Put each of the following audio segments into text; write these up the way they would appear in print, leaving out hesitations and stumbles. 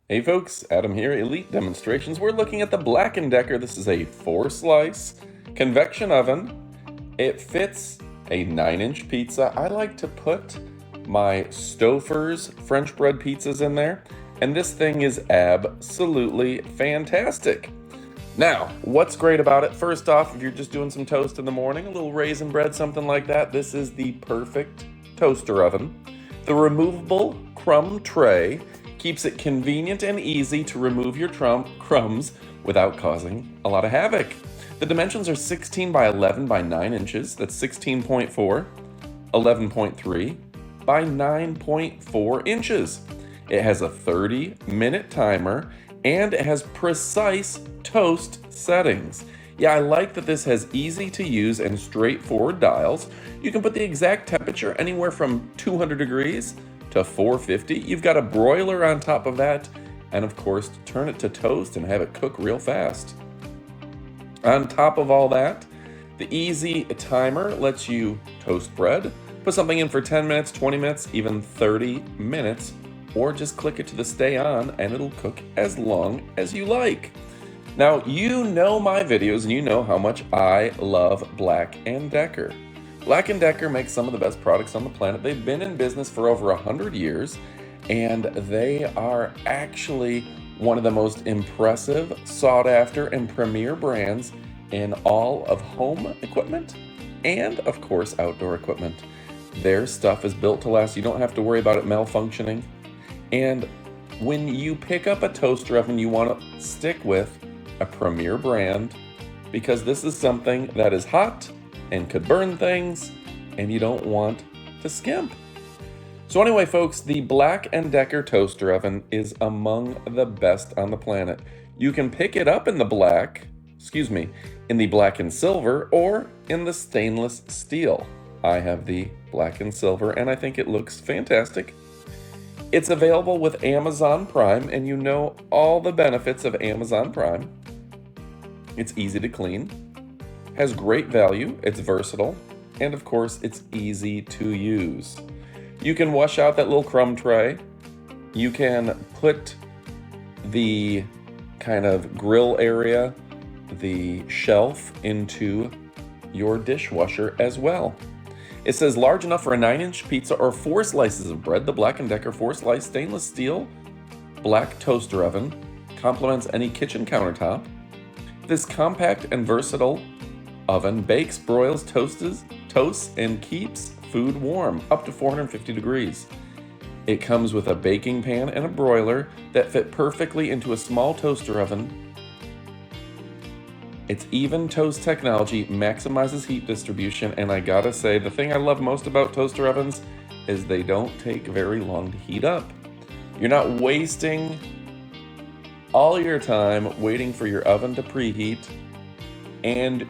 Hey folks, Adam here, Elite Demonstrations. We're looking at the Black & Decker. This is a 4-slice convection oven. It fits a 9-inch pizza. I like to put my Stouffer's French bread pizzas in there, and this thing is absolutely fantastic. Now, what's great about it? First off, if you're just doing some toast in the morning, a little raisin bread, something like that, this is the perfect toaster oven. The removable crumb tray keeps it convenient and easy to remove your crumbs without causing a lot of havoc. The dimensions are 16 by 11 by 9 inches. That's 16.4, 11.3 by 9.4 inches. It has a 30-minute timer and it has precise toast settings. Yeah, I like that this has easy to use and straightforward dials. You can put the exact temperature anywhere from 200 degrees to 450. You've got a broiler on top of that, and of course, turn it to toast and have it cook real fast. On top of all that, the easy timer lets you toast bread, put something in for 10 minutes, 20 minutes, even 30 minutes, or just click it to the stay on and it'll cook as long as you like. Now, you know my videos and you know how much I love Black & Decker. Black & Decker makes some of the best products on the planet. They've been in business for over 100 years, and they are actually one of the most impressive, sought after, and premier brands in all of home equipment and, of course, outdoor equipment. Their stuff is built to last. You don't have to worry about it malfunctioning. And when you pick up a toaster oven, you want to stick with a premier brand because this is something that is hot and could burn things, and you don't want to skimp. So anyway, folks, the Black & Decker toaster oven is among the best on the planet. You can pick it up in the black and silver or in the stainless steel. I have the black and silver, and I think it looks fantastic. It's available with Amazon Prime, and you know all the benefits of Amazon Prime. It's easy to clean, has great value, it's versatile, and of course, it's easy to use. You can wash out that little crumb tray. You can put the kind of grill area, the shelf, into your dishwasher as well. It says large enough for a 9-inch pizza or 4 slices of bread. The Black & Decker 4-slice stainless steel black toaster oven complements any kitchen countertop. This compact and versatile oven bakes, broils, toasts, and keeps food warm up to 450 degrees. It comes with a baking pan and a broiler that fit perfectly into a small toaster oven. Its even toast technology maximizes heat distribution, and I gotta say, the thing I love most about toaster ovens is they don't take very long to heat up. You're not wasting all your time waiting for your oven to preheat, and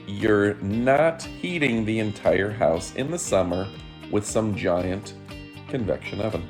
you're not heating the entire house in the summer with some giant convection oven.